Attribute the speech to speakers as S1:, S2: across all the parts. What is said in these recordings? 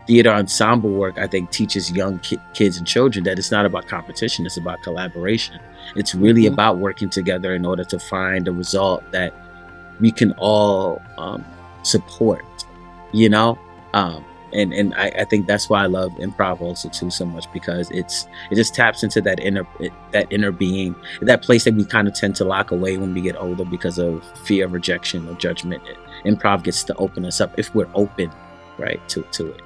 S1: theater ensemble work, I think, teaches young kids and children that it's not about competition, it's about collaboration. It's really about working together in order to find a result that we can all support, you know? And I think that's why I love improv also too so much, because it just taps into that inner being, that place that we kind of tend to lock away when we get older because of fear of rejection or judgment. Improv gets to open us up if we're open, right, to it.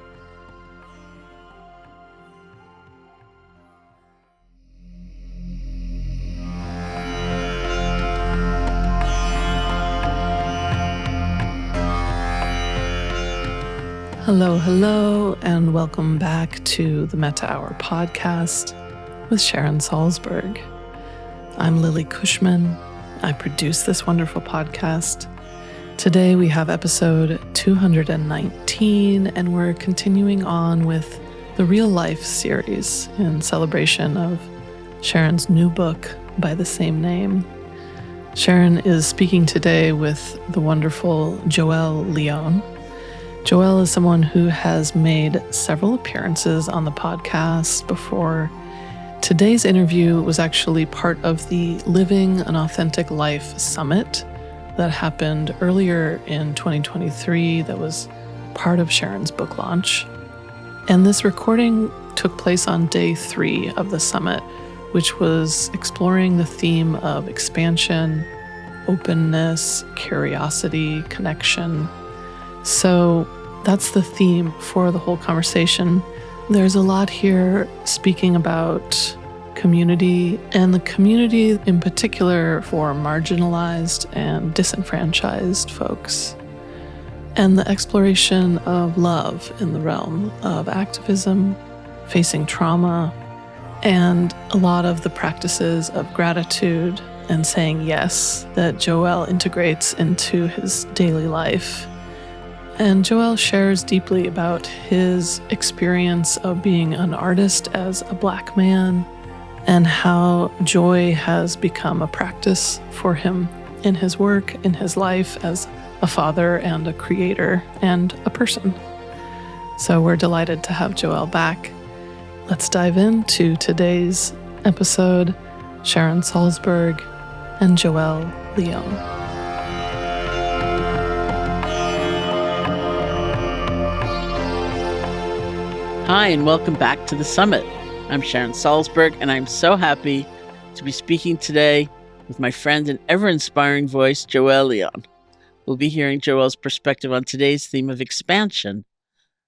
S2: Hello, and welcome back to the Metta Hour Podcast with Sharon Salzberg. I'm Lily Cushman. I produce this wonderful podcast. Today we have episode 219, and we're continuing on with the Real Life series in celebration of Sharon's new book by the same name. Sharon is speaking today with the wonderful Joél Leon. Joél is someone who has made several appearances on the podcast before. Today's interview was actually part of the Living an Authentic Life Summit that happened earlier in 2023 that was part of Sharon's book launch. And this recording took place on day 3 of the summit, which was exploring the theme of expansion, openness, curiosity, connection. So that's the theme for the whole conversation. There's a lot here speaking about community, and the community in particular for marginalized and disenfranchised folks, and the exploration of love in the realm of activism, facing trauma, and a lot of the practices of gratitude and saying yes that Joél integrates into his daily life. And Joél shares deeply about his experience of being an artist as a Black man and how joy has become a practice for him in his work, in his life as a father and a creator and a person. So we're delighted to have Joél back. Let's dive into today's episode, Sharon Salzberg and Joél Leon.
S3: Hi, and welcome back to the Summit. I'm Sharon Salzberg, and I'm so happy to be speaking today with my friend and ever-inspiring voice, Joél Leon. We'll be hearing Joél's perspective on today's theme of expansion,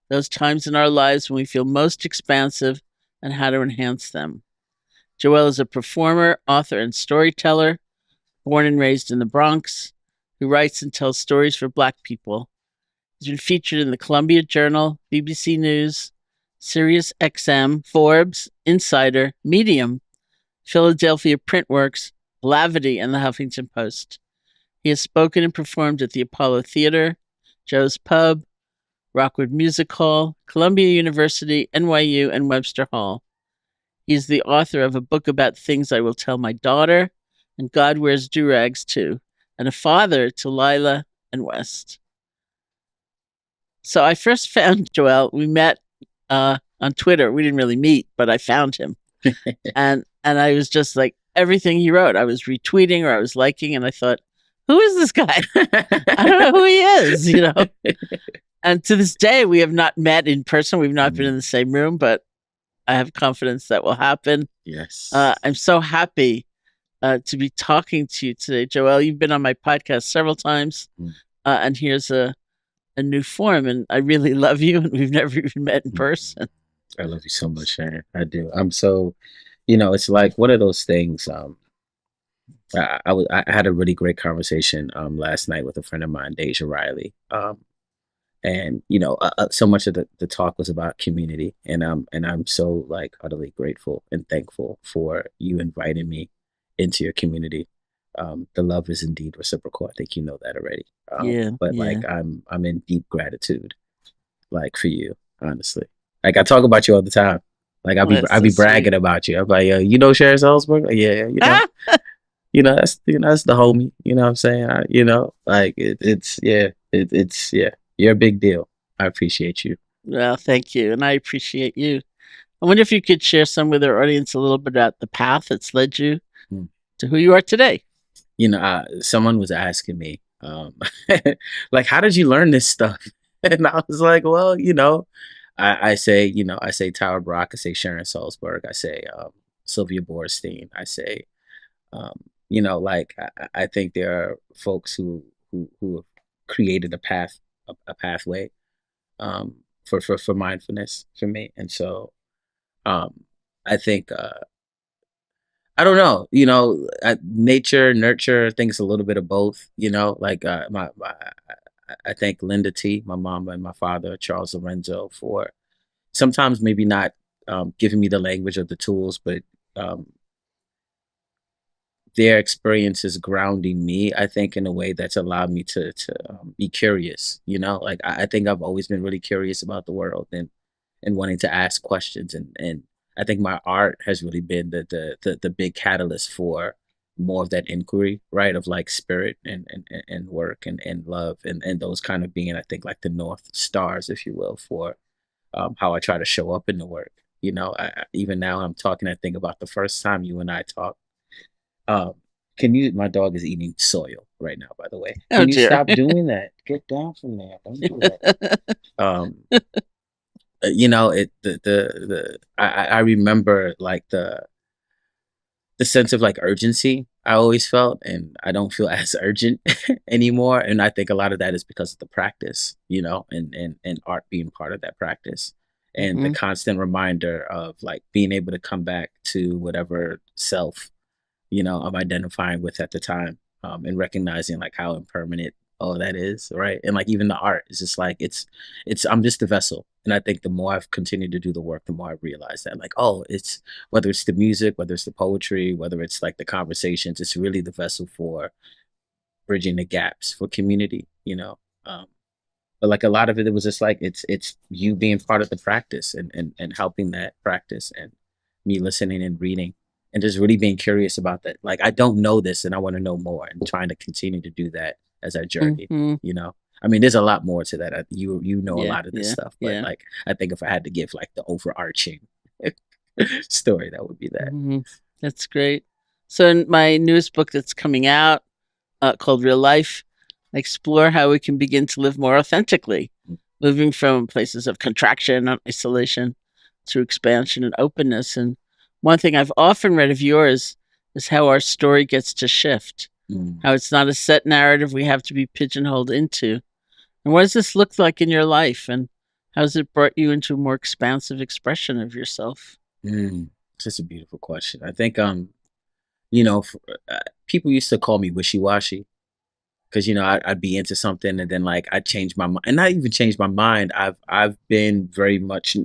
S3: those times in our lives when we feel most expansive and how to enhance them. Joél is a performer, author, and storyteller, born and raised in the Bronx, who writes and tells stories for Black people. He's been featured in the Columbia Journal, BBC News, Sirius XM, Forbes, Insider, Medium, Philadelphia Printworks, Blavity, and the Huffington Post. He has spoken and performed at the Apollo Theater, Joe's Pub, Rockwood Music Hall, Columbia University, NYU, and Webster Hall. He is the author of a book about things I will tell my daughter, and God Wears Durags too, and a father to Lila and West. So I first found Joél. We met on Twitter. We didn't really meet, but I found him. and I was just like, everything he wrote, I was retweeting or I was liking, and I thought, who is this guy? I don't know who he is, you know? And to this day, we have not met in person. We've not been in the same room, but I have confidence that will happen.
S1: Yes.
S3: I'm so happy to be talking to you today, Joél. You've been on my podcast several times, and here's a new form, and I really love you, and we've never even met in person.
S1: I love you so much, Sharon. I do. I'm so, it's like one of those things. I had a really great conversation last night with a friend of mine, Deja Riley, and so much of the talk was about community, and I'm so like utterly grateful and thankful for you inviting me into your community. The love is indeed reciprocal. I think you know that already. Like I'm in deep gratitude, like for you, honestly. Like I talk about you all the time. Like I'll be bragging about you. I'm like, Sharon Salzberg? Like, yeah, that's the homie. You know what I'm saying? You're a big deal. I appreciate you
S3: Well, thank you. And I appreciate you. I wonder if you could share some with our audience a little bit about the path that's led you
S1: Mm.
S3: to who you are today.
S1: Someone was asking me, like, how did you learn this stuff? And I was like, well, I say Tower Brock, I say Sharon Salzberg, I say Sylvia Borstein, I say, I think there are folks who have created a pathway for mindfulness for me, and so I think I don't know, nature, nurture, I think it's a little bit of both, I thank Linda T, my mom and my father, Charles Lorenzo, for sometimes maybe not giving me the language or the tools, but um, their experiences grounding me, I think, in a way that's allowed me to be curious. I think I've always been really curious about the world and wanting to ask questions, and I think my art has really been the big catalyst for more of that inquiry, right? Of like spirit and work and love and those kind of being, I think, like the North Stars, if you will, for how I try to show up in the work. Even now I'm talking, I think about the first time you and I talked. Um, my dog is eating soil right now, by the way.
S3: Oh,
S1: Can you
S3: dear.
S1: stop doing that? Get down from there. Don't do that. Um, I remember like the sense of like urgency I always felt, and I don't feel as urgent anymore. And I think a lot of that is because of the practice, and art being part of that practice. And the
S3: Mhm.
S1: constant reminder of like being able to come back to whatever self I'm identifying with at the time, and recognizing like how impermanent all that is, right? And like even the art is just like it's I'm just a vessel, and I think the more I've continued to do the work, the more I realize that like it's whether it's the music, whether it's the poetry, whether it's like the conversations, it's really the vessel for bridging the gaps for community, but like a lot of it was just like it's you being part of the practice and helping that practice and me listening and reading and just really being curious about that. Like I don't know this and I want to know more and trying to continue to do that as I journey,
S3: Mhm.
S1: I mean, there's a lot more to that. You know a
S3: Yeah,
S1: lot of this
S3: yeah,
S1: stuff, but
S3: yeah.
S1: like I think if I had to give like the overarching story, that would be that.
S3: Mhm. That's great. So in my newest book that's coming out, called Real Life, I explore how we can begin to live more authentically, moving from places of contraction and isolation to expansion and openness. And one thing I've often read of yours is how our story gets to shift,
S1: Mm.
S3: how it's not a set narrative we have to be pigeonholed into. And what does this look like in your life? And how has it brought you into a more expansive expression of yourself?
S1: Mm. Just a beautiful question. I think for, people used to call me wishy washy because I'd be into something and then like I'd change my mind, and not even change my mind. I've been very much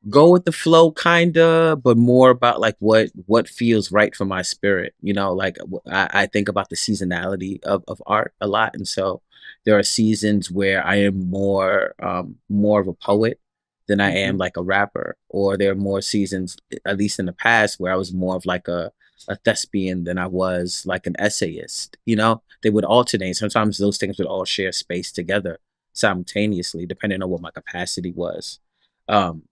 S1: go with the flow, kinda, but more about like what feels right for my spirit. I think about the seasonality of art a lot, and so there are seasons where I am more of a poet than I am
S3: Mhm.
S1: like a rapper, or there are more seasons, at least in the past, where I was more of like a thespian than I was like an essayist. They would alternate. Sometimes those things would all share space together simultaneously, depending on what my capacity was. Um,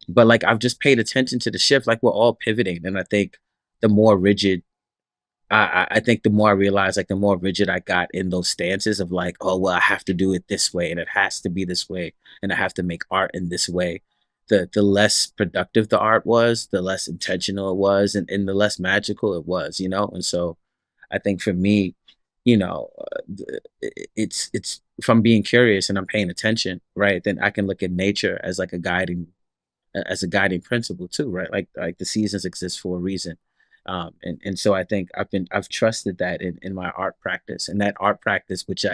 S1: but like I've just paid attention to the shift. Like we're all pivoting, and I think the more rigid, I think the more I realize, like the more rigid I got in those stances of like, oh well, I have to do it this way, and it has to be this way, and I have to make art in this way. The less productive the art was, the less intentional it was, and the less magical it was. And so I think for me, it's if I'm being curious and I'm paying attention, right? Then I can look at nature as like as a guiding principle too, right? Like the seasons exist for a reason. And so I think I've trusted that in my art practice, and that art practice, which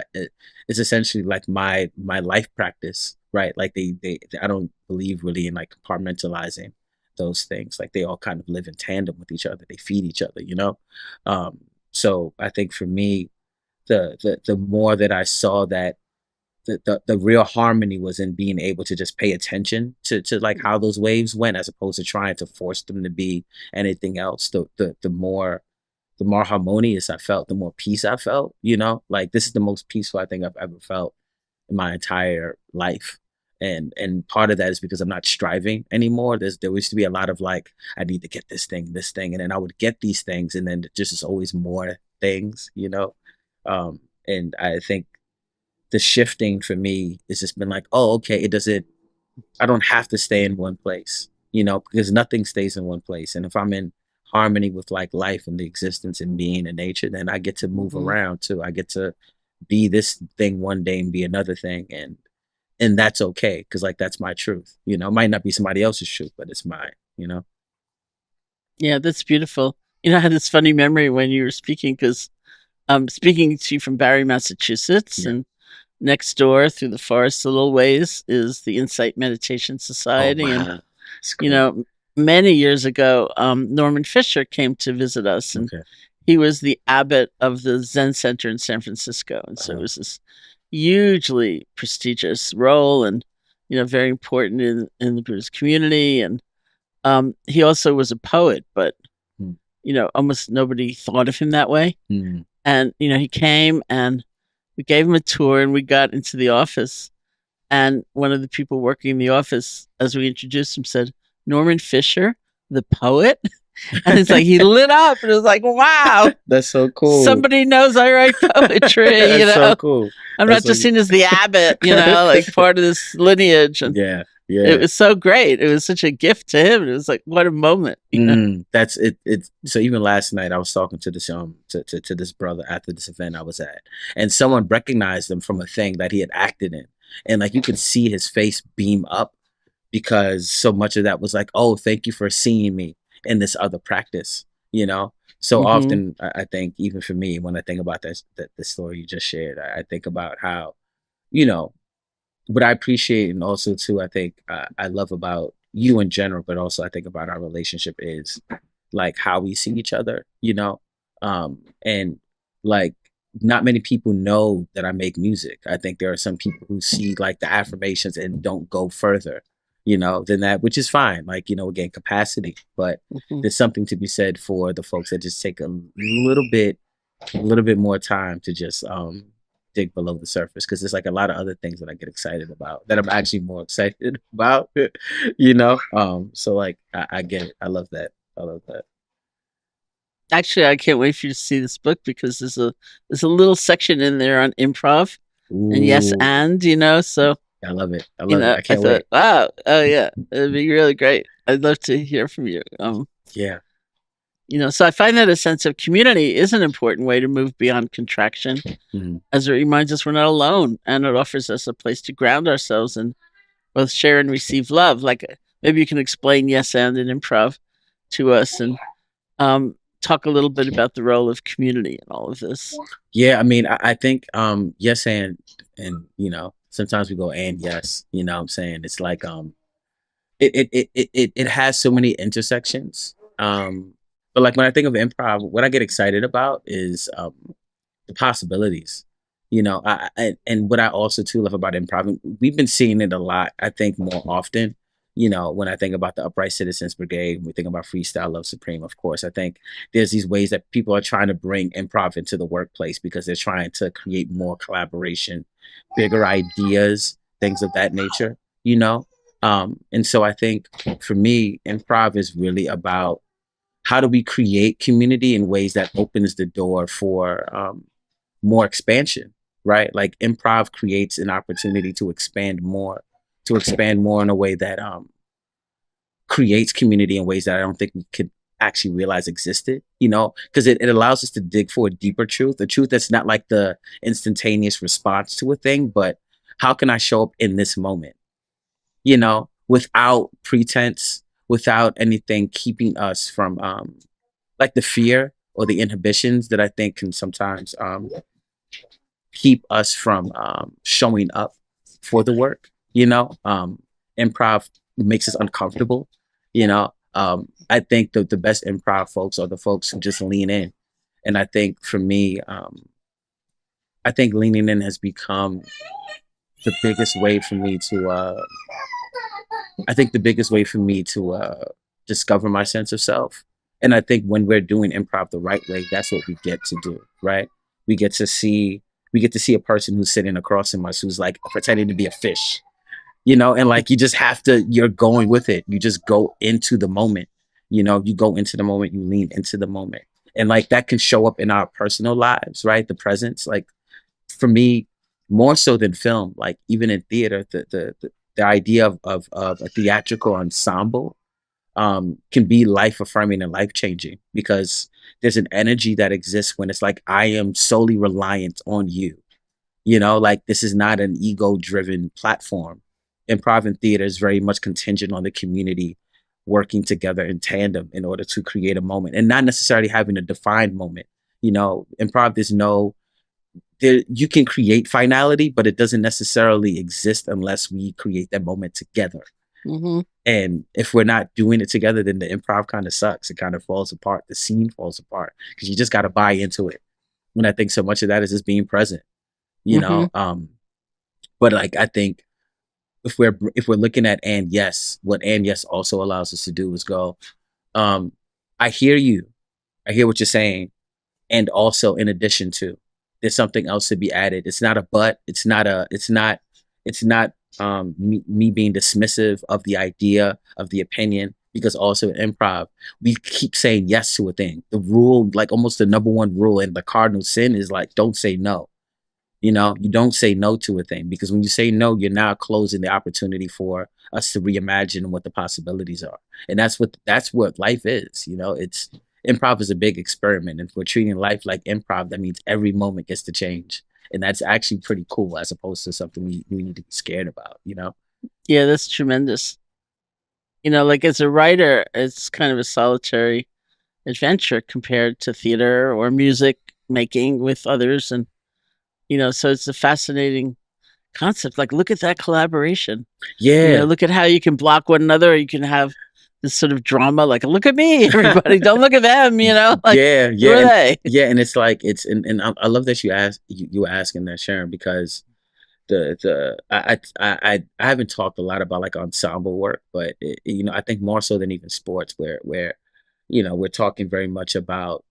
S1: is essentially like my life practice, right? Like I don't believe really in like compartmentalizing those things. Like they all kind of live in tandem with each other. They feed each other. Um, so I think for me, the more that I saw that the real harmony was in being able to just pay attention to like how those waves went, as opposed to trying to force them to be anything else. The more harmonious I felt, the more peace I felt. Like this is the most peaceful I think I've ever felt in my entire life. And part of that is because I'm not striving anymore. There used to be a lot of like, I need to get this thing, and then I would get these things, and then just is always more things, you know. And I think the shifting for me has just been like, oh, okay, I don't have to stay in one place, you know, because nothing stays in one place. And if I'm in harmony with like life and the existence and being and nature, then I get to move around too. I get to be this thing one day and be another thing. And that's okay. Because like, that's my truth, you know. It might not be somebody else's truth, but it's mine, you know.
S3: Yeah, that's beautiful. You know, I had this funny memory when you were speaking, because I'm speaking to you from Barre, Massachusetts,
S1: Yeah.
S3: and next door through the forest a little ways is the Insight Meditation
S1: Oh,
S3: Society. And,
S1: wow. It's
S3: you
S1: cool.
S3: know, many years ago, Norman Fisher came to visit us, and
S1: Okay.
S3: he was the abbot of the Zen Center in San Francisco. And so it was this hugely prestigious role, and, you know, very important in the Buddhist community. And he also was a poet, but,
S1: Hmm.
S3: you know, almost nobody thought of him that way.
S1: Mm.
S3: And, you know, he came and we gave him a tour, and we got into the office. And one of the people working in the office, as we introduced him, said, "Norman Fisher, the poet?" And it's like he lit up, and it was like, wow,
S1: That's so cool.
S3: somebody knows I write poetry.
S1: That's
S3: You know,
S1: so cool.
S3: I'm
S1: That's
S3: not just
S1: so-
S3: seen as the abbot, you know, like part of this lineage. And
S1: Yeah. Yeah.
S3: it was so great. It was such a gift to him. It was like, what a moment. You know?
S1: That's it. So even last night I was talking to this to this brother after this event I was at, and someone recognized him from a thing that he had acted in, and like you could see his face beam up because so much of that was like, oh, thank you for seeing me in this other practice, you know. So often I think, even for me, when I think about that the story you just shared, I think about how, you know, what I appreciate, and also too, I think I love about you in general, but also I think about our relationship is like how we see each other, you know. And like, not many people know that I make music. I think there are some people who see like the affirmations and don't go further, you know, than that, which is fine. Like, you know, again, capacity, but there's something to be said for the folks that just take a little bit more time to just dig below the surface, because there's like a lot of other things that I get excited about that I'm actually more excited about, you know. So like I get it. I love that.
S3: Actually, I can't wait for you to see this book, because there's a little section in there on improv and yes,
S1: Ooh,
S3: and, you know, so,
S1: I love it. I
S3: you
S1: love
S3: know,
S1: it. I can't
S3: thought,
S1: wait.
S3: wow, oh yeah, it'd be really great. I'd love to hear from you.
S1: Yeah.
S3: You know, so I find that a sense of community is an important way to move beyond contraction,
S1: Mhm.
S3: as it reminds us we're not alone, and it offers us a place to ground ourselves and both share and receive love. Like, maybe you can explain yes and improv to us, and talk a little bit about the role of community in all of this.
S1: Yeah, I mean, I think yes and you know, sometimes we go and yes, you know what I'm saying? It's like it has so many intersections. But like when I think of improv, what I get excited about is the possibilities. You know, and what I also too love about improv, we've been seeing it a lot, I think, more often. You know, when I think about the Upright Citizens Brigade, when we think about Freestyle Love Supreme, of course, I think there's these ways that people are trying to bring improv into the workplace because they're trying to create more collaboration, bigger ideas, things of that nature, you know? And so I think for me, improv is really about how do we create community in ways that opens the door for more expansion, right? Like improv creates an opportunity to expand more in a way that creates community in ways that I don't think we could actually realize existed, you know, because it allows us to dig for a deeper truth, a truth that's not like the instantaneous response to a thing, but how can I show up in this moment, you know, without pretense, without anything keeping us from like the fear or the inhibitions that I think can sometimes keep us from showing up for the work, you know. Improv makes us uncomfortable, you know. I think the best improv folks are the folks who just lean in. And I think for me, I think leaning in has become the biggest way for me to discover my sense of self. And I think when we're doing improv the right way, that's what we get to do, right? We get to see a person who's sitting across from us who's like pretending to be a fish, and like you just have to, you're going with it. You just go into the moment. You go into the moment, you lean into the moment. And like that can show up in our personal lives, right? The presence, like for me, more so than film, like even in theater, the idea of a theatrical ensemble can be life affirming and life changing, because there's an energy that exists when it's like, I am solely reliant on you. Like this is not an ego driven platform. Improv and theater is very much contingent on the community working together in tandem in order to create a moment, and not necessarily having a defined moment. Improv, you can create finality, but it doesn't necessarily exist unless we create that moment together.
S3: Mm-hmm.
S1: And if we're not doing it together, then the improv kind of sucks. It kind of falls apart. The scene falls apart because you just got to buy into it. And I think so much of that is just being present, but like, I think if we're looking at and yes, what and yes also allows us to do is go, I hear you. I hear what you're saying. And also, in addition to, there's something else to be added. It's not a but. It's not me being dismissive of the idea, of the opinion, because also in improv, we keep saying yes to a thing. The rule, like almost the number one rule and the cardinal sin, is like, don't say no. You don't say no to a thing, because when you say no, you're now closing the opportunity for us to reimagine what the possibilities are. And that's what life is. It's improv is a big experiment. And if we're treating life like improv, that means every moment gets to change. And that's actually pretty cool, as opposed to something we need to be scared about,
S3: Yeah, that's tremendous. Like as a writer, it's kind of a solitary adventure compared to theater or music making with others. And, so it's a fascinating concept. Like, look at that collaboration.
S1: Yeah.
S3: Look at how you can block one another. Or you can have this sort of drama, like, look at me, everybody, don't look at them, like,
S1: yeah.
S3: Who are they?
S1: Yeah. And it's like, and I love that you were asking that, Sharon, because I haven't talked a lot about like ensemble work, but I think more so than even sports, where we're talking very much about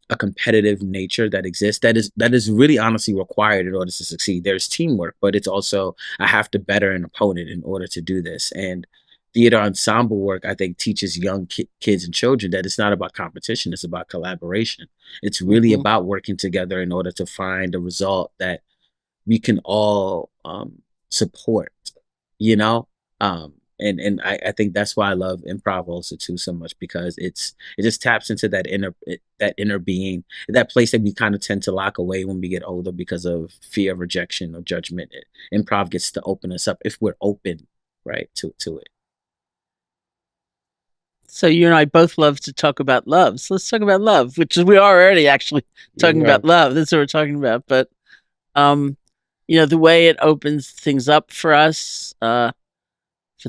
S1: a competitive nature that exists, that is really honestly required in order to succeed. There's teamwork, but it's also, I have to better an opponent in order to do this. And theater ensemble work, I think, teaches young kids and children that it's not about competition, it's about collaboration. It's really about working together in order to find a result that we can all support, and I think that's why I love improv also too so much, because it just taps into that inner being, that place that we kind of tend to lock away when we get older because of fear of rejection or judgment. Improv gets to open us up if we're open, right, to it.
S3: So you and I both love to talk about love. So let's talk about love, which is, we are already actually talking about love. That's what we're talking about. But the way it opens things up for us, for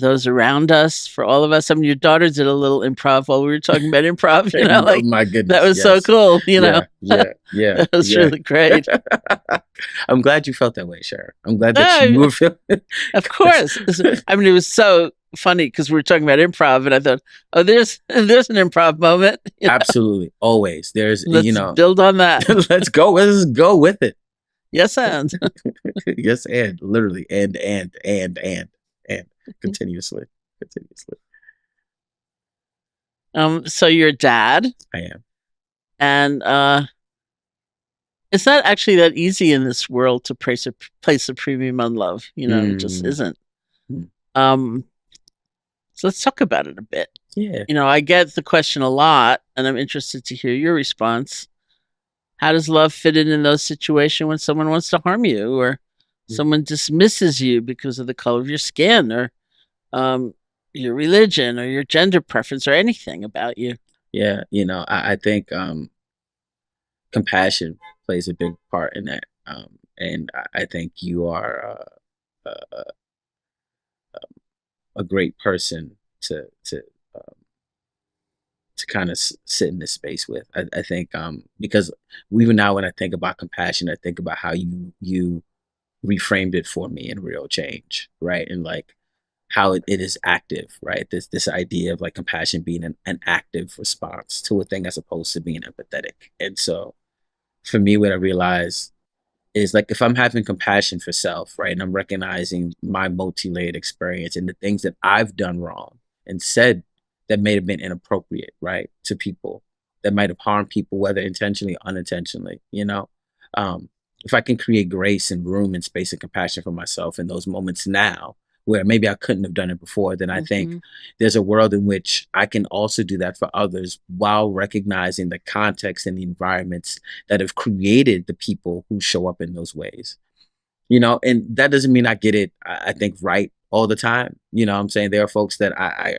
S3: those around us, for all of us. I mean, your daughter did a little improv while we were talking about improv.
S1: Oh my goodness,
S3: that was so cool.
S1: Yeah.
S3: That was really great.
S1: I'm glad you felt that way, Sharon. I'm glad that you were feeling.
S3: Of course. I mean, it was so funny because we were talking about improv, and I thought, oh, there's an improv moment.
S1: Absolutely, always. There's,
S3: Let's build on that.
S1: Let's go with it.
S3: Yes, and
S1: yes, and literally, and continuously.
S3: So you're a dad.
S1: I am.
S3: And it's not actually that easy in this world to place a premium on love. It just isn't. So let's talk about it a bit.
S1: Yeah.
S3: I get the question a lot, and I'm interested to hear your response. How does love fit in those situations when someone wants to harm you, or someone dismisses you because of the color of your skin, or your religion, or your gender preference, or anything about you?
S1: Yeah, I think compassion plays a big part in that, and I think you are a great person to kind of sit in this space with. I think because even now when I think about compassion, I think about how you reframed it for me in Real Change, right? And like how it is active, right? This idea of like compassion being an active response to a thing as opposed to being empathetic. And so for me, what I realized is like if I'm having compassion for self, right, and I'm recognizing my multi-layered experience and the things that I've done wrong and said that may have been inappropriate, right, to people, that might have harmed people, whether intentionally or unintentionally, if I can create grace and room and space and compassion for myself in those moments now, where maybe I couldn't have done it before, then I think
S3: Mm-hmm.
S1: there's a world in which I can also do that for others while recognizing the context and the environments that have created the people who show up in those ways. And that doesn't mean I get it, I think, right all the time. I'm saying there are folks that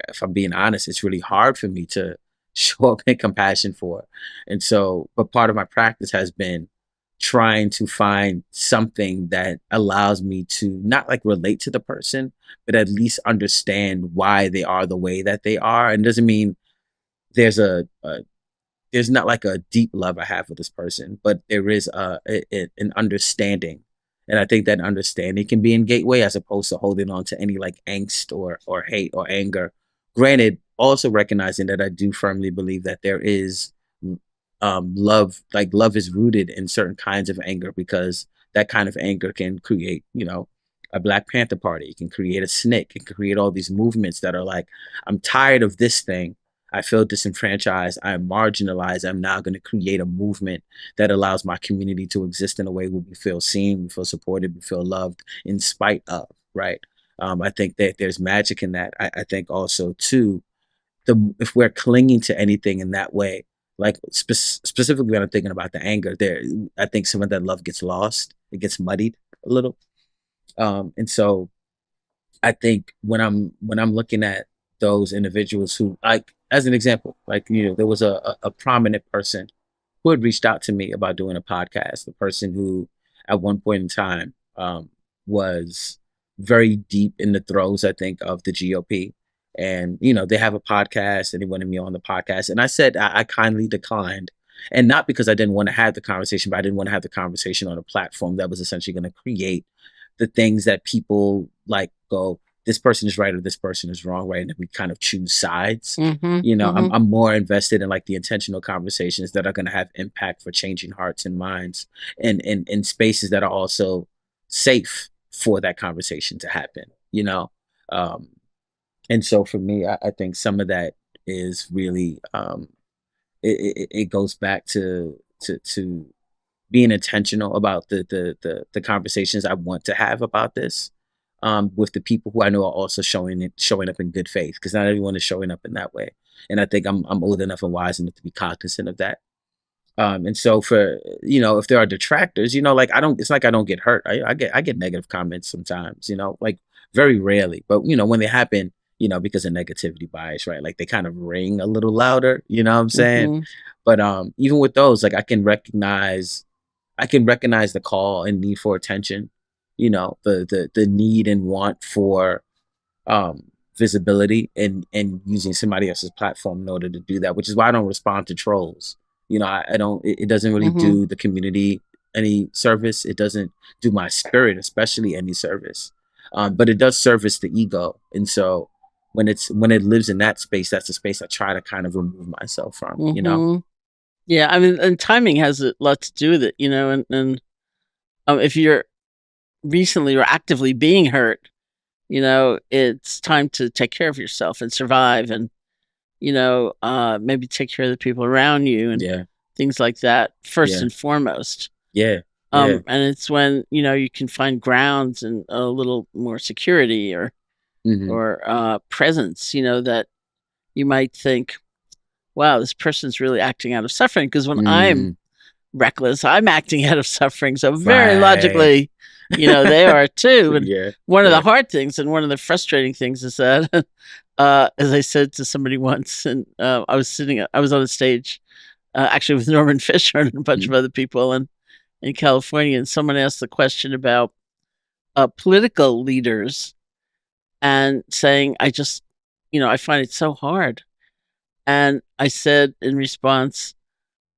S1: if I'm being honest, it's really hard for me to show up in compassion for. And so, but part of my practice has been trying to find something that allows me to not like relate to the person, but at least understand why they are the way that they are. And it doesn't mean there's there's not like a deep love I have for this person, but there is an understanding. And I think that understanding can be in gateway as opposed to holding on to any like angst or hate or anger. Granted, also recognizing that I do firmly believe that there is love, like love is rooted in certain kinds of anger, because that kind of anger can create, a Black Panther Party. It can create a SNCC. It can create all these movements that are like, I'm tired of this thing. I feel disenfranchised. I'm marginalized. I'm now going to create a movement that allows my community to exist in a way where we feel seen, we feel supported, we feel loved in spite of, right? I think that there's magic in that. I think also too, if we're clinging to anything in that way, like specifically when I'm thinking about the anger, I think some of that love gets lost. It gets muddied a little. And so I think when I'm looking at those individuals who, like, as an example, like, there was a prominent person who had reached out to me about doing a podcast. The person who at one point in time was very deep in the throes, I think, of the GOP. And, they have a podcast and they wanted me on the podcast. And I said I kindly declined. And not because I didn't want to have the conversation, but I didn't want to have the conversation on a platform that was essentially going to create the things that people like go, this person is right or this person is wrong, right? And we kind of choose sides.
S3: Mm-hmm.
S1: I'm more invested in like the intentional conversations that are going to have impact for changing hearts and minds, and in spaces that are also safe for that conversation to happen. And so for me, I think some of that is really it goes back to being intentional about the conversations I want to have about this with the people who I know are also showing up in good faith, because not everyone is showing up in that way. And I think I'm old enough and wise enough to be cognizant of that. And so for, if there are detractors, like it's like I don't get hurt. I get negative comments sometimes, like very rarely, but when they happen, because of negativity bias, right? Like they kind of ring a little louder, you know what I'm saying?
S3: Mm-hmm.
S1: But even with those, like I can recognize the call and need for attention, the need and want for visibility, and using somebody else's platform in order to do that, which is why I don't respond to trolls. I don't, it doesn't really
S3: Mm-hmm.
S1: do the community any service. It doesn't do my spirit, especially, any service. But it does service the ego. And so when it lives in that space, that's a space I try to kind of remove myself from,
S3: Mm-hmm. Yeah, I mean, and timing has a lot to do with it, and if you're recently or actively being hurt, it's time to take care of yourself and survive, and maybe take care of the people around you and
S1: Yeah.
S3: things like that first
S1: Yeah.
S3: and foremost.
S1: Yeah. Yeah.
S3: And it's when you can find grounds and a little more security or presence, that you might think, wow, this person's really acting out of suffering. Because when I'm reckless, I'm acting out of suffering. So very
S1: Right.
S3: logically, they are too. And
S1: Yeah.
S3: one of the hard things and one of the frustrating things is that, as I said to somebody once, and I was on a stage, actually with Norman Fisher and a bunch of other people in California, and someone asked the question about political leaders and saying, I just, I find it so hard. And I said in response,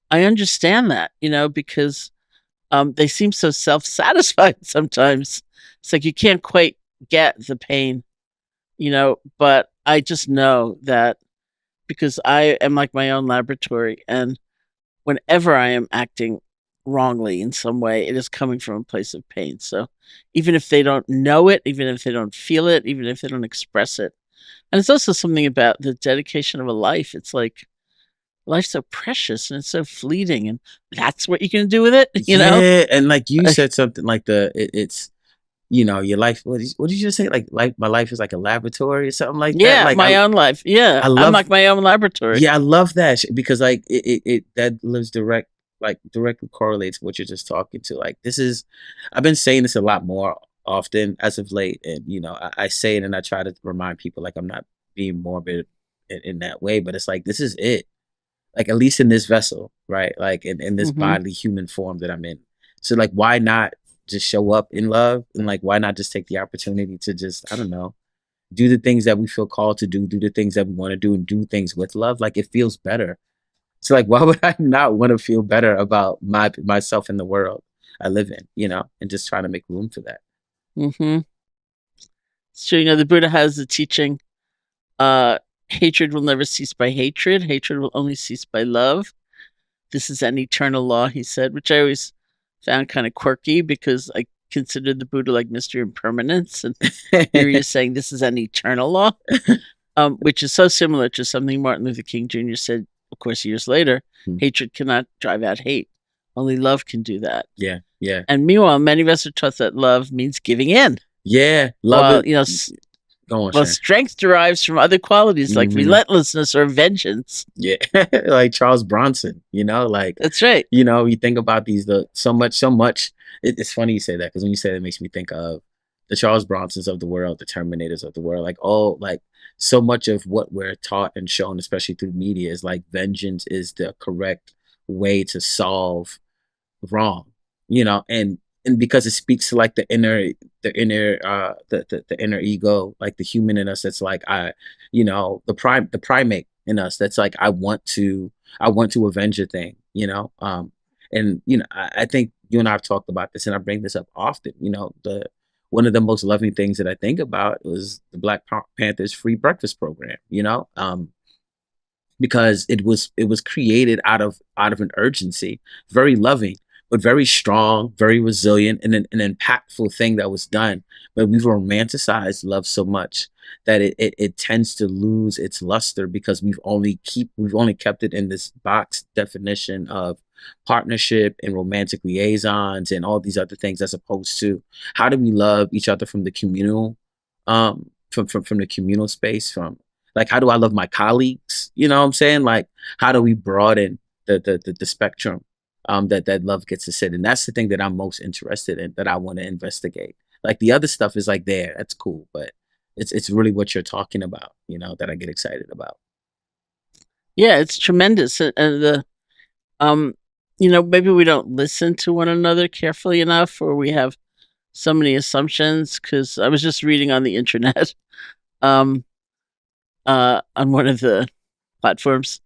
S3: I understand that, because they seem so self-satisfied sometimes. It's like you can't quite get the pain, but I just know that because I am like my own laboratory, and whenever I am acting wrongly in some way, it is coming from a place of pain. So even if they don't know it, even if they don't feel it, even if they don't express it. And it's also something about the dedication of a life. It's like life's so precious and it's so fleeting, and that's what you can do with it, you know?
S1: Yeah, and like you said something like it's your life. What did you just say? Like my life is like a laboratory or something like that.
S3: Yeah,
S1: Like
S3: my own life. Yeah,
S1: I
S3: I'm
S1: love
S3: like my own laboratory.
S1: Yeah, I love that because like it that lives directly correlates with what you're just talking to. Like I've been saying this a lot more often as of late, and I say it and I try to remind people like I'm not being morbid in that way, but it's like this is it. Like at least in this vessel, right? Like in this
S3: Mhm.
S1: bodily human form that I'm in. So like why not just show up in love, and like why not just take the opportunity to just, I don't know, do the things that we feel called to do the things that we want to do, and do things with love. Like it feels better. So like why would I not want to feel better about myself in the world I live in, and just trying to make room for that.
S3: Mhm. So the Buddha has the teaching, hatred will never cease by hatred. Hatred will only cease by love. This is an eternal law, he said, which I always found kind of quirky because I considered the Buddha like Mr. Impermanence, and here he is saying this is an eternal law, which is so similar to something Martin Luther King Jr. said, of course, years later. Hatred cannot drive out hate. Only love can do that.
S1: Yeah, yeah.
S3: And meanwhile, many of us are taught that love means giving in.
S1: Yeah, love
S3: Well,
S1: it. Go on, Sharon.
S3: Strength derives from other qualities like relentlessness or vengeance.
S1: Yeah, like Charles Bronson, like
S3: That's right.
S1: You think about these so much. It's funny you say that because when you say that, it makes me think of the Charles Bronsons of the world, the Terminators of the world. Like so much of what we're taught and shown, especially through media, is like vengeance is the correct way to solve wrong, and because it speaks to like the inner the inner ego, like the human in us that's like the primate in us that's like I want to avenge a thing, and I think you and I have talked about this, and I bring this up often. The one of the most loving things that I think about was the Black Panthers free breakfast program, because it was created out of an urgency, very loving, but very strong, very resilient, and an impactful thing that was done. But we've romanticized love so much that it tends to lose its luster because we've only kept it in this box definition of partnership and romantic liaisons and all these other things, as opposed to how do we love each other from the communal from the communal space, from like how do I love my colleagues, you know what I'm saying? Like how do we broaden the spectrum that love gets to sit in? That's the thing that I'm most interested in, that I want to investigate. Like the other stuff is like that's cool, but it's really what you're talking about, that I get excited about.
S3: Yeah, it's tremendous. And maybe we don't listen to one another carefully enough, or we have so many assumptions. Because I was just reading on the internet, on one of the platforms,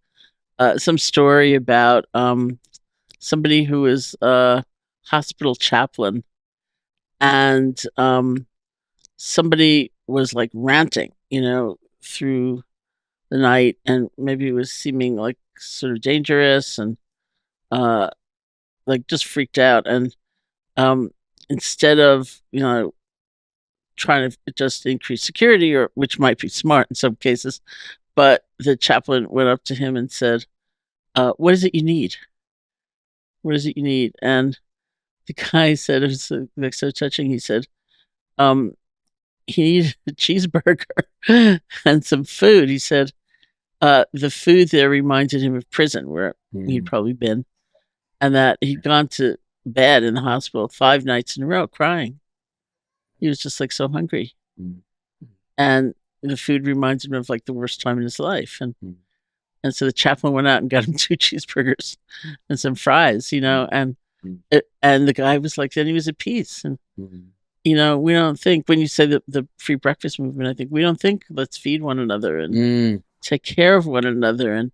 S3: some story about somebody who is a hospital chaplain, and somebody was like ranting, through the night, and maybe it was seeming like sort of dangerous and like just freaked out, and instead of trying to just increase security, or which might be smart in some cases, but the chaplain went up to him and said, what is it you need? What is it you need? And the guy said, it was like so touching. He said, he needed a cheeseburger and some food. He said, the food there reminded him of prison, where he'd probably been, and that he'd gone to bed in the hospital 5 nights in a row crying. He was just like so hungry. And the food reminded him of like the worst time in his life. And so the chaplain went out and got him 2 cheeseburgers and some fries, and the guy was like, then he was at peace. And, we don't think, when you say the free breakfast movement, I think we don't think let's feed one another and take care of one another. And,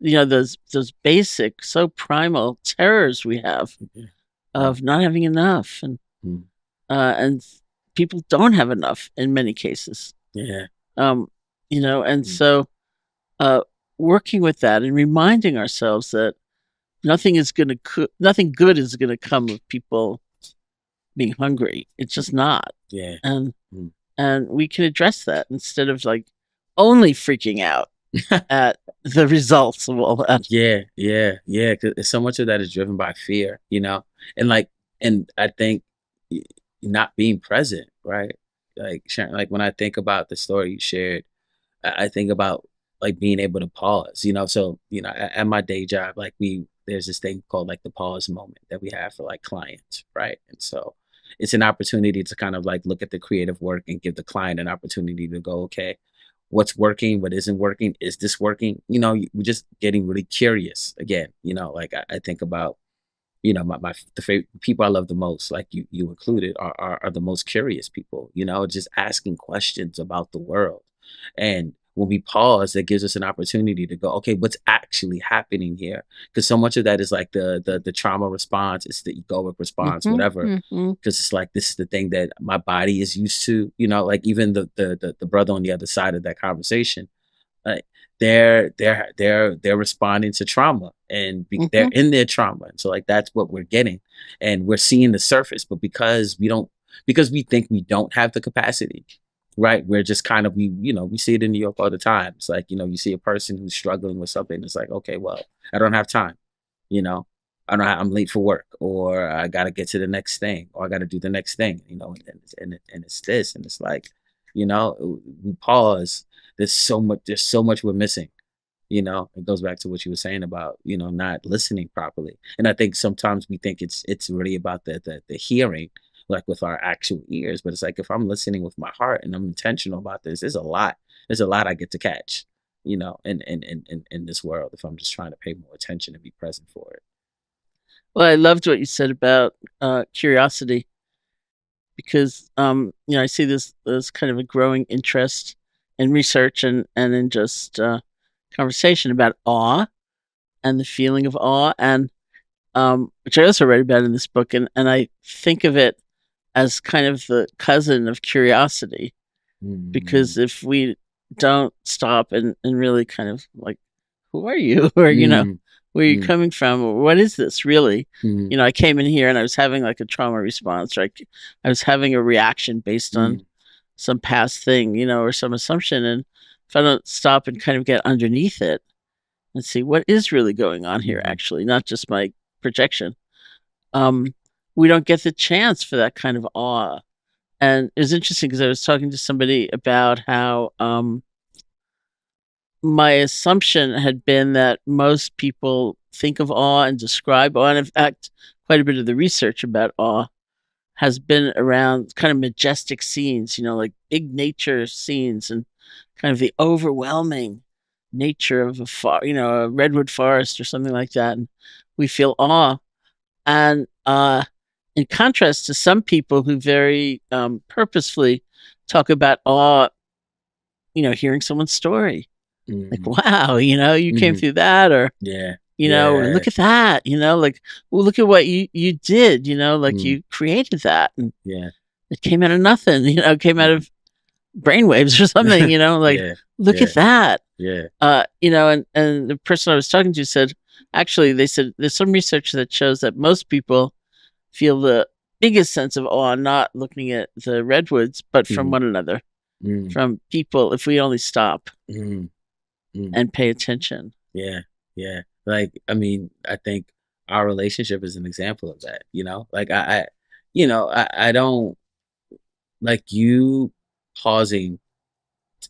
S3: those basic, so primal terrors we have of not having enough. And people don't have enough in many cases.
S1: Yeah.
S3: And so working with that and reminding ourselves that nothing good is gonna come of people being hungry. It's just not.
S1: Yeah.
S3: And
S1: Mm.
S3: and we can address that instead of like only freaking out at the results of all that.
S1: Yeah. 'Cause so much of that is driven by fear, and and I think not being present, right? Like Sharon, like when I think about the story you shared, I think about like being able to pause, So, at my day job, like there's this thing called like the pause moment that we have for like clients, right? And so it's an opportunity to kind of like look at the creative work and give the client an opportunity to go, okay, what's working, what isn't working, is this working? We're just getting really curious again. Like I think about, the favorite people I love the most, like you included, are the most curious people. Just asking questions about the world, and when we pause, that gives us an opportunity to go, okay, what's actually happening here? Because so much of that is like the trauma response, it's the egoic response,
S3: Mhm,
S1: whatever.
S3: mhm.
S1: Because it's like this is the thing that my body is used to. Like even the brother on the other side of that conversation, like they're responding to trauma, and they're
S3: Mhm.
S1: in their trauma, and so like that's what we're getting, and we're seeing the surface, but because we think we don't have the capacity, right? We're just kind of we see it in New York all the time. It's like, you see a person who's struggling with something, it's like, okay, well, I don't have time, you know I'm late for work, or I got to get to the next thing, or I got to do the next thing, and it's this, and it's like, we pause. There's so much we're missing. It goes back to what you were saying about, not listening properly. And I think sometimes we think it's really about the hearing, like with our actual ears. But it's like, if I'm listening with my heart and I'm intentional about this, there's a lot I get to catch, in this world, if I'm just trying to pay more attention and be present for it.
S3: Well, I loved what you said about curiosity because I see this kind of a growing interest in research and in just conversation about awe and the feeling of awe, and which I also read about in this book, and I think of it as kind of the cousin of curiosity,
S1: Mm,
S3: because if we don't stop and really kind of like, who are you? Or,
S1: mm,
S3: where are you
S1: mm,
S3: coming from? Or what is this really?
S1: mm,
S3: I came in here and I was having like a trauma response, right? I was having a reaction based on
S1: mm,
S3: some past thing, or some assumption. And if I don't stop and kind of get underneath it and see what is really going on here,
S1: mhm,
S3: actually, not just my projection, um, we don't get the chance for that kind of awe. And it was interesting because I was talking to somebody about how my assumption had been that most people think of awe and describe awe. And in fact, quite a bit of the research about awe has been around kind of majestic scenes, like big nature scenes and kind of the overwhelming nature of a redwood forest or something like that. And we feel awe. And in contrast to some people who very purposefully talk about awe, hearing someone's story. Like,
S1: mhm,
S3: wow, you came
S1: mhm.
S3: through that, or,
S1: Yeah,
S3: or
S1: yeah,
S3: look at that, like, well, look at what you did, like
S1: mm,
S3: you created that. And
S1: yeah,
S3: it came out of nothing, it came out
S1: mhm.
S3: of brainwaves or something, like,
S1: Yeah,
S3: look
S1: yeah,
S3: at that.
S1: yeah,
S3: And the person I was talking to said, actually, they said there's some research that shows that most people feel the biggest sense of awe not looking at the redwoods, but from
S1: mhm,
S3: one another,
S1: mm,
S3: from people, if we only stop
S1: mm, mm,
S3: and pay attention.
S1: yeah, yeah. Like, I mean, I think our relationship is an example of that, Like I don't like you pausing.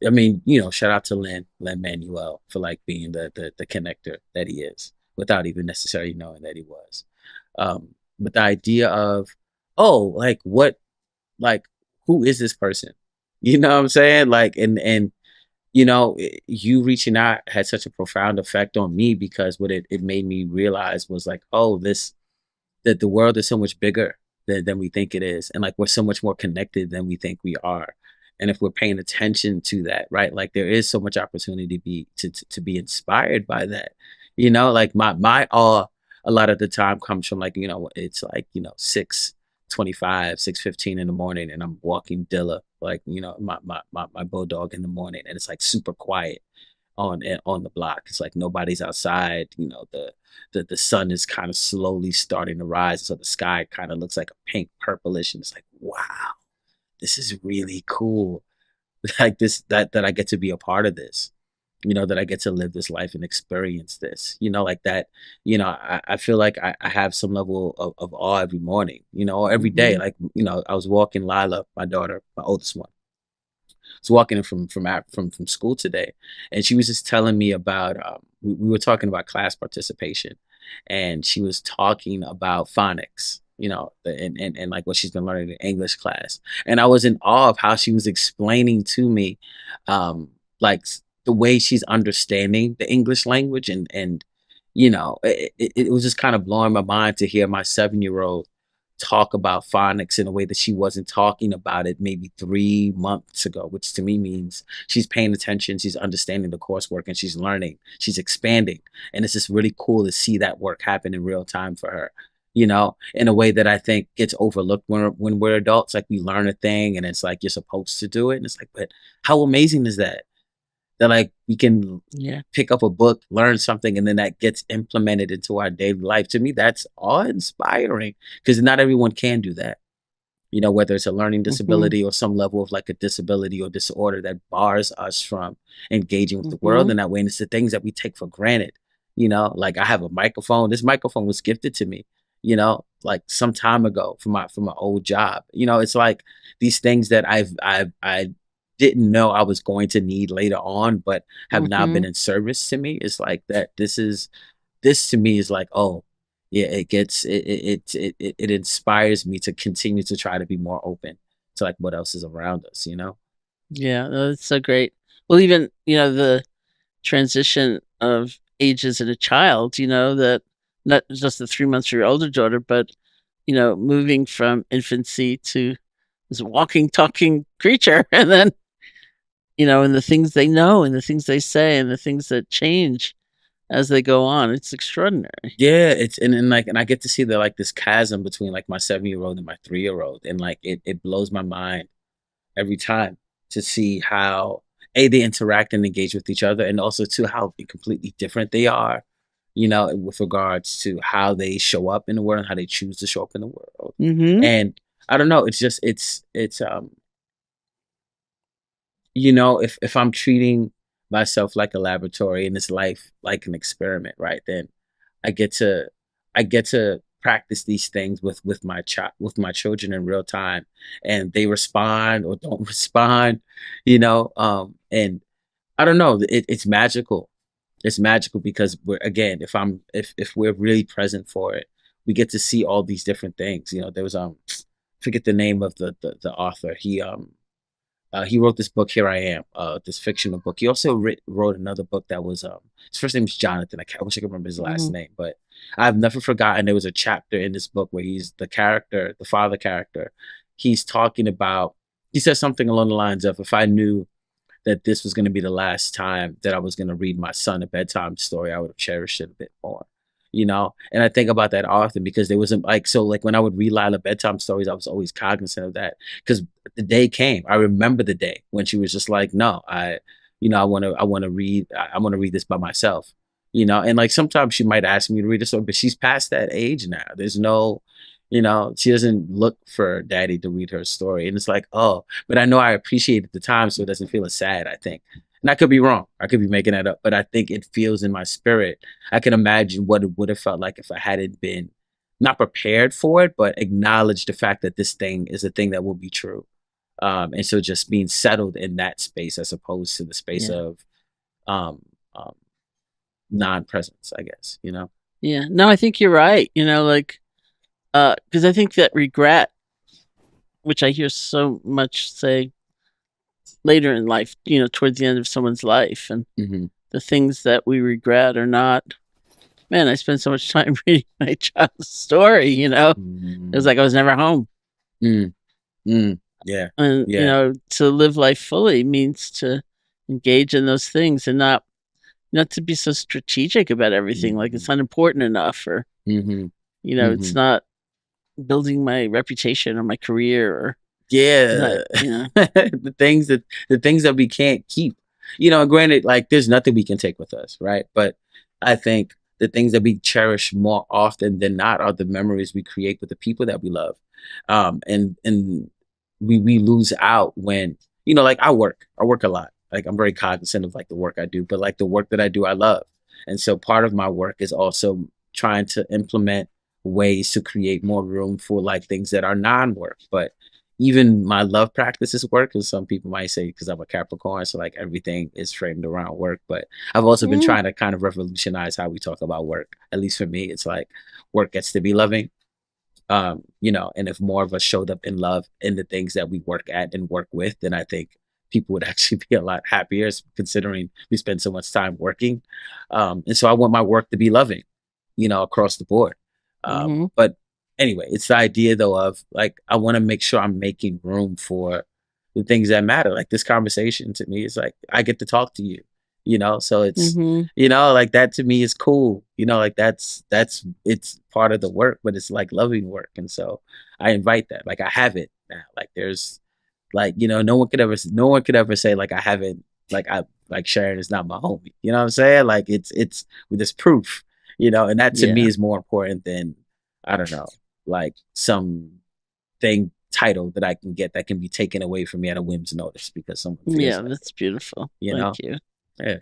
S1: I mean, shout out to Lin Manuel for like being the connector that he is, without even necessarily knowing that he was. But the idea of, oh, like what, like who is this person? You know what I'm saying? Like, and you reaching out had such a profound effect on me, because what it made me realize was like, oh, that the world is so much bigger than we think it is, and like we're so much more connected than we think we are. And if we're paying attention to that, right, like there is so much opportunity to be inspired by that. Like my awe a lot of the time comes from, like, it's like, 6:25, 6:15 in the morning, and I'm walking Dilla, like, my bulldog, in the morning, and it's like super quiet, on the block. It's like nobody's outside. The sun is kind of slowly starting to rise, so the sky kind of looks like a pink purplish, and it's like, wow, this is really cool. Like this, that I get to be a part of this. That I get to live this life and experience this. Like that. I feel like I have some level of awe every morning. Or every day. Like I was walking Lila, my daughter, my oldest one. Was walking in from school today, and she was just telling me about we were talking about class participation, and she was talking about phonics, and like what she's been learning in English class, and I was in awe of how she was explaining to me, like the way she's understanding the English language, and it was just kind of blowing my mind to hear my 7-year-old talk about phonics in a way that she wasn't talking about it maybe 3 months ago, which to me means she's paying attention, she's understanding the coursework, and she's learning, she's expanding. And it's just really cool to see that work happen in real time for her, in a way that I think gets overlooked when we're adults. Like we learn a thing and it's like you're supposed to do it. And it's like, but how amazing is that? That like we can pick up a book, learn something, and then that gets implemented into our daily life. To me, that's awe-inspiring because not everyone can do that. Whether it's a learning disability or some level of like a disability or disorder that bars us from engaging with the world in that way. And it's the things that we take for granted. Like I have a microphone. This microphone was gifted to me, like some time ago from my old job. It's like these things that I didn't know I was going to need later on, but have now been in service to me. It's like that. This to me is like, oh yeah, it inspires me to continue to try to be more open to like what else is around us,
S3: Yeah, no, that's so great. Well, even, the transition of ages in a child, that not just the 3 months for your older daughter, but, moving from infancy to this walking, talking creature. And then, and the things they know and the things they say and the things that change as they go on. It's extraordinary.
S1: Yeah, it's and I get to see the like this chasm between like my 7-year-old and my 3-year-old, and like it blows my mind every time to see how they interact and engage with each other, and also to how completely different they are, with regards to how they show up in the world and how they choose to show up in the world. And I don't know, it's just it's if I'm treating myself like a laboratory and this life like an experiment, right? Then I get to practice these things with my children in real time, and they respond or don't respond, and I don't know, it's magical. It's magical because if we're really present for it, we get to see all these different things. There was forget the name of the author. He wrote this book, Here I Am, this fictional book. He also wrote another book that was, his first name is Jonathan. I wish I could remember his last name, but I've never forgotten there was a chapter in this book where he's the father character. He says something along the lines of, if I knew that this was going to be the last time that I was going to read my son a bedtime story, I would have cherished it a bit more. And I think about that often because there wasn't like when I would read Lila bedtime stories, I was always cognizant of that because the day came. I remember the day when she was just like, no, I want to read this by myself, and like sometimes she might ask me to read a story, but she's past that age now. There's no, she doesn't look for daddy to read her story, and it's like, oh, but I know I appreciate it at the time, so it doesn't feel as sad, I think. And I could be wrong. I could be making that up, but I think it feels in my spirit. I can imagine what it would have felt like if I hadn't been not prepared for it, but acknowledged the fact that this thing is a thing that will be true. And so just being settled in that space as opposed to the space of non-presence, I guess,
S3: Yeah, no, I think you're right. Because I think that regret, which I hear so much say later in life, towards the end of someone's life, and the things that we regret are not, man, I spent so much time reading my child's story, it was like I was never home.
S1: Yeah.
S3: And, to live life fully means to engage in those things and not to be so strategic about everything, like it's unimportant enough, or, it's not building my reputation or my career or
S1: the things that we can't keep, Granted, like there's nothing we can take with us, right? But I think the things that we cherish more often than not are the memories we create with the people that we love. And we lose out when, like I work a lot. Like I'm very cognizant of like the work I do, but like the work that I do, I love. And so part of my work is also trying to implement ways to create more room for like things that are non-work. But even my love practices work, because some people might say because I'm a Capricorn, so like everything is framed around work. But I've also been
S3: Mm.
S1: trying to kind of revolutionize how we talk about work. At least for me, it's like work gets to be loving. And if more of us showed up in love in the things that we work at and work with, then I think people would actually be a lot happier, considering we spend so much time working. And so I want my work to be loving, across the board.
S3: Hmm.
S1: But anyway, it's the idea though of like, I want to make sure I'm making room for the things that matter. Like this conversation to me is like, I get to talk to you, so it's,
S3: Hmm.
S1: like that to me is cool, like it's part of the work, but it's like loving work. And so I invite that, like I have it now, like there's like, no one could ever say like I haven't, like Sharon is not my homie. You know what I'm saying? Like it's with this proof, and that to me
S3: Yeah.
S1: is more important than, I don't know, like some thing title that I can get that can be taken away from me at a whim's notice because someone feels
S3: Yeah,
S1: like it,
S3: that's beautiful.
S1: you
S3: Thank
S1: know?
S3: you.
S1: Yeah.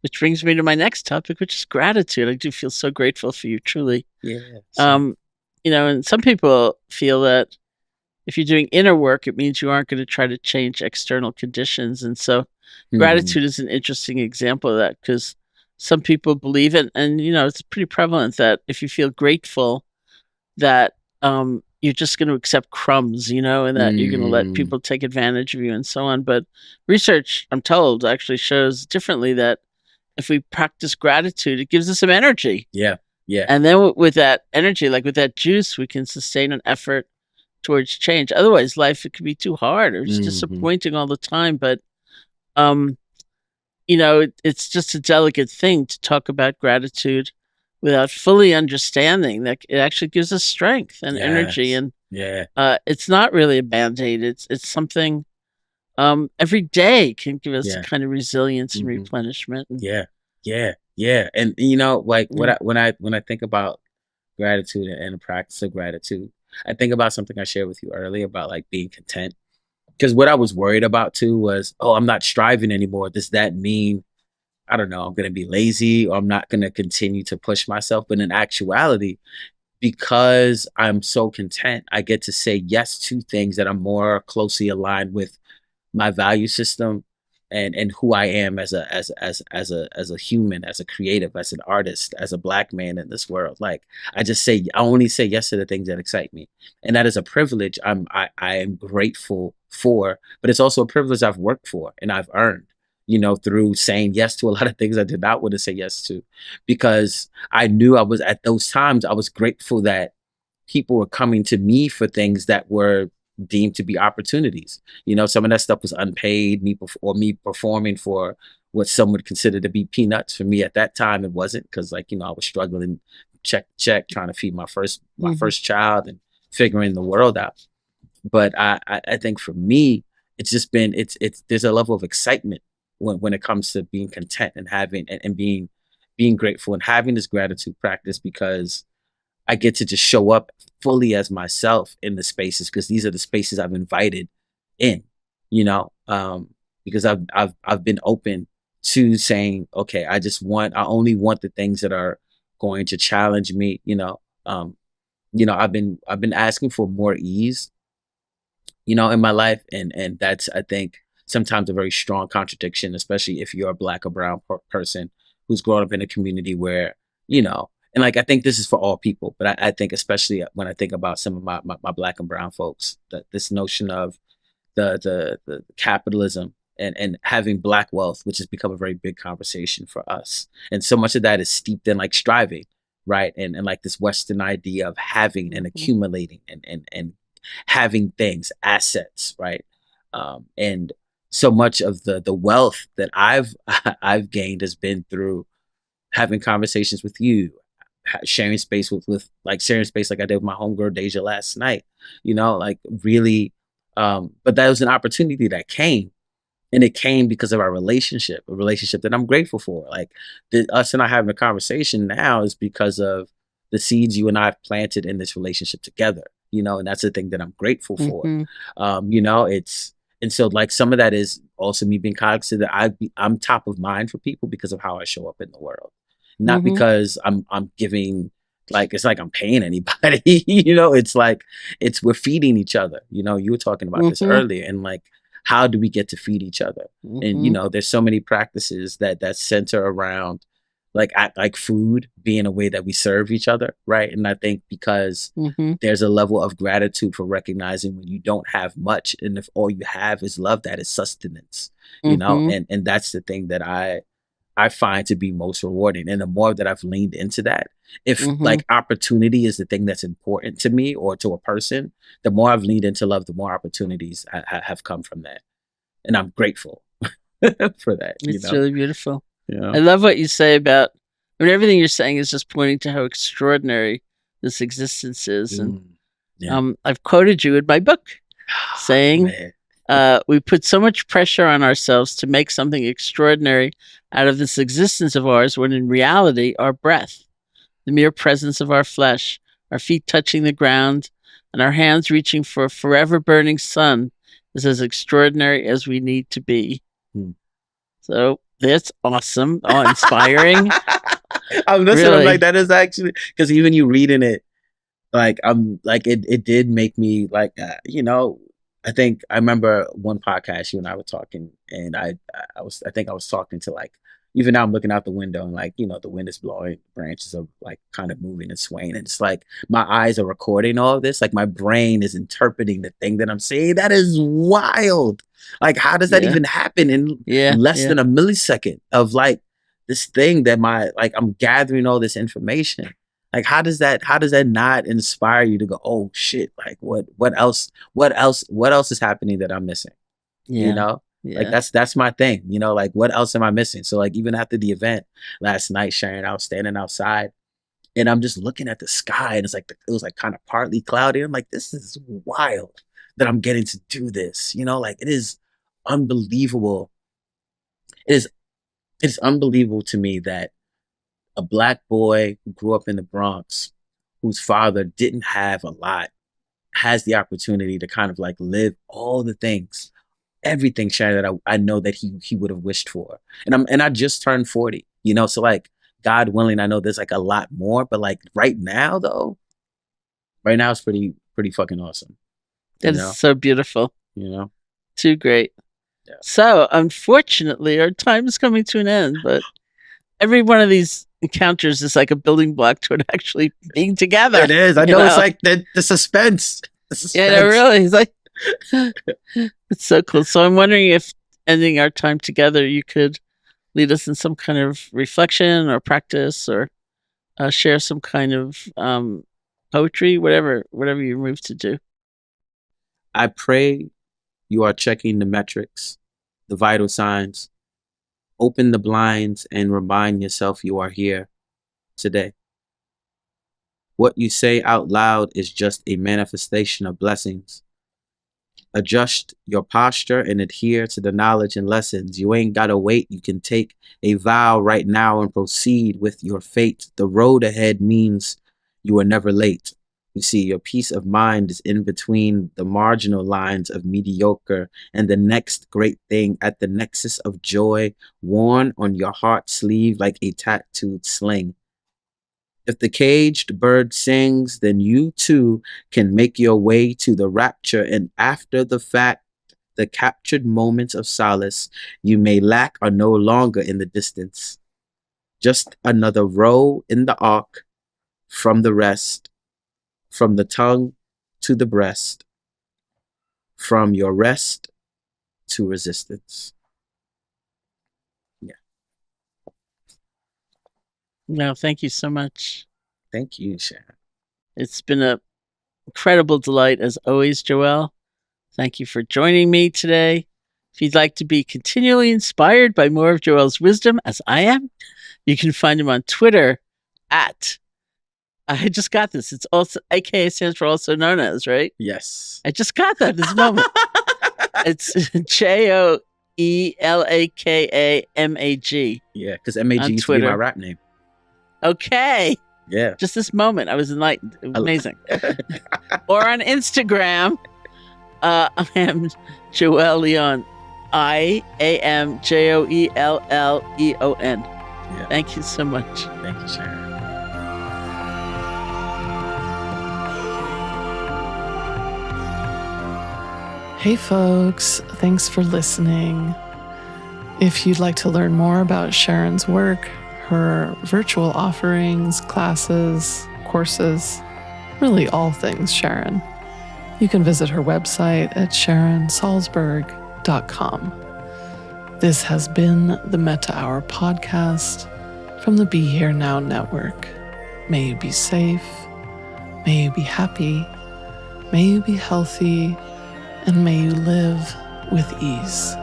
S3: Which brings me to my next topic, which is gratitude. I do feel so grateful for you, truly.
S1: Yeah.
S3: Um, and some people feel that if you're doing inner work, it means you aren't going to try to change external conditions. And so
S1: Mhm.
S3: gratitude is an interesting example of that because some people believe it, and it's pretty prevalent that if you feel grateful, that you're just going to accept crumbs, and that you're going to let
S1: Mm.
S3: people take advantage of you and so on. But research, I'm told, actually shows differently that if we practice gratitude, it gives us some energy.
S1: Yeah. Yeah.
S3: And then with that energy, like with that juice, we can sustain an effort towards change. Otherwise, life it can be too hard or it's
S1: Mhm.
S3: disappointing all the time. But um, it's just a delicate thing to talk about gratitude without fully understanding that it actually gives us strength and energy.
S1: Yes.
S3: And
S1: Yeah.
S3: it's not really a band-aid. It's something every day can give us a
S1: Yeah.
S3: kind of resilience and
S1: Mhm.
S3: replenishment. And,
S1: Yeah. Yeah. Yeah. And like
S3: yeah.
S1: when I think about gratitude and the practice of gratitude, I think about something I shared with you earlier about like being content. Because what I was worried about too was, oh, I'm not striving anymore. Does that mean, I don't know, I'm going to be lazy or I'm not going to continue to push myself? But in actuality, because I'm so content, I get to say yes to things that are more closely aligned with my value system and who I am as a human, as a creative, as an artist, as a black man in this world. Like I only say yes to the things that excite me. And that is a privilege I am grateful for, but it's also a privilege I've worked for and I've earned, through saying yes to a lot of things I did not want to say yes to. Because I knew I was at those times, I was grateful that people were coming to me for things that were deemed to be opportunities. Some of that stuff was unpaid, me performing for what some would consider to be peanuts. For me at that time, it wasn't, because like, I was struggling check to check, trying to feed my first
S3: Mhm.
S1: child and figuring the world out. But I think for me, it's just been it's there's a level of excitement when it comes to being content and having and being grateful and having this gratitude practice, because I get to just show up fully as myself in the spaces, because these are the spaces I've invited in, because I've been open to saying, okay, I only want the things that are going to challenge me, I've been asking for more ease, in my life, and that's, I think, sometimes a very strong contradiction, especially if you're a black or brown person who's grown up in a community where, and like I think this is for all people, but I think especially when I think about some of my black and brown folks, that this notion of the capitalism and having black wealth, which has become a very big conversation for us, and so much of that is steeped in like striving, right, and like this Western idea of having and
S3: Mhm.
S1: accumulating and having things, assets, right? And so much of the wealth that I've gained has been through having conversations with you, sharing space with like sharing space like I did with my homegirl Deja last night, like really. But that was an opportunity that came, And it came because of our relationship, a relationship that I'm grateful for. Like us and I having a conversation now is because of the seeds you and I have planted in this relationship together, and that's the thing that I'm grateful for. And so like some of that is also me being cognizant that I'm top of mind for people because of how I show up in the world, not because I'm giving, like, it's like I'm paying anybody, it's like, we're feeding each other. You were talking about this earlier, and like, how do we get to feed each other? And, there's so many practices that center around like food being a way that we serve each other. Right. And I think because there's a level of gratitude for recognizing when you don't have much, and if all you have is love, that is sustenance, and that's the thing that I find to be most rewarding. And the more that I've leaned into that, if like opportunity is the thing that's important to me or to a person, the more I've leaned into love, the more opportunities have come from that. And I'm grateful for that.
S3: It's really beautiful.
S1: Yeah.
S3: I love what you say about, everything you're saying is just pointing to how extraordinary this existence is. And I've quoted you in my book saying, we put so much pressure on ourselves to make something extraordinary out of this existence of ours, when in reality, our breath, the mere presence of our flesh, our feet touching the ground, and our hands reaching for a forever burning sun is as extraordinary as we need to be. So that's awesome. Oh, inspiring.
S1: I'm listening. Really? I'm like, that is actually, because even you reading it, like, I'm like, it did make me like, I think I remember one podcast you and I were talking, and I think I was talking to, like, even now I'm looking out the window and like, the wind is blowing, branches are like kind of moving and swaying. And it's like my eyes are recording all of this. Like my brain is interpreting the thing that I'm saying. That is wild. Like, how does that even happen in less than a millisecond of like this thing that I'm gathering all this information? Like, how does that not inspire you to go, oh shit, like what else is happening that I'm missing? Like that's my thing, like what else am I missing? So like even after the event last night, Sharon, I was standing outside and I'm just looking at the sky, and it was like kind of partly cloudy. I'm like, this is wild that I'm getting to do this, like it is unbelievable. It is unbelievable to me that a Black boy who grew up in the Bronx, whose father didn't have a lot, has the opportunity to kind of like live all the things, everything, Sharon, that I know that he would have wished for. And I just turned 40, so like, God willing, I know there's like a lot more, but like right now it's pretty fucking awesome.
S3: That is so beautiful. Too great.
S1: Yeah.
S3: So unfortunately, our time is coming to an end, but every one of these encounters is like a building block toward actually being together.
S1: It is. I know. It's like the suspense.
S3: Yeah, no, really. It's like, it's so cool. So I'm wondering if, ending our time together, you could lead us in some kind of reflection or practice, or share some kind of poetry, whatever you're moved to do.
S1: I pray you are checking the metrics, the vital signs. Open the blinds and remind yourself you are here today. What you say out loud is just a manifestation of blessings. Adjust your posture and adhere to the knowledge and lessons. You ain't gotta wait. You can take a vow right now and proceed with your fate. The road ahead means you are never late. You see, your peace of mind is in between the marginal lines of mediocre and the next great thing, at the nexus of joy, worn on your heart sleeve like a tattooed sling. If the caged bird sings, then you too can make your way to the rapture, and after the fact, the captured moments of solace you may lack are no longer in the distance. Just another row in the arc from the rest, from the tongue to the breast, from your rest to resistance. Yeah.
S3: No, thank you so much.
S1: Thank you, Sharon.
S3: It's been an incredible delight as always, Joél. Thank you for joining me today. If you'd like to be continually inspired by more of Joél's wisdom, as I am, you can find him on Twitter at, I just got this. It's also, AKA stands for also known as, right?
S1: Yes.
S3: I just got that this moment. It's ELAKAMAG.
S1: Yeah, because MAG
S3: On
S1: used to be my
S3: Twitter.
S1: rap name.
S3: Okay.
S1: Yeah.
S3: Just this moment, I was enlightened. Amazing. Or on Instagram, I am Joél Leon. IAMJOELLEON.
S1: Yeah.
S3: Thank you so much.
S1: Thank you, Sharon.
S2: Hey folks, thanks for listening. If you'd like to learn more about Sharon's work, her virtual offerings, classes, courses, really all things Sharon, you can visit her website at sharonsalzberg.com. This has been the Metta Hour Podcast from the Be Here Now Network. May you be safe, may you be happy, may you be healthy, and may you live with ease.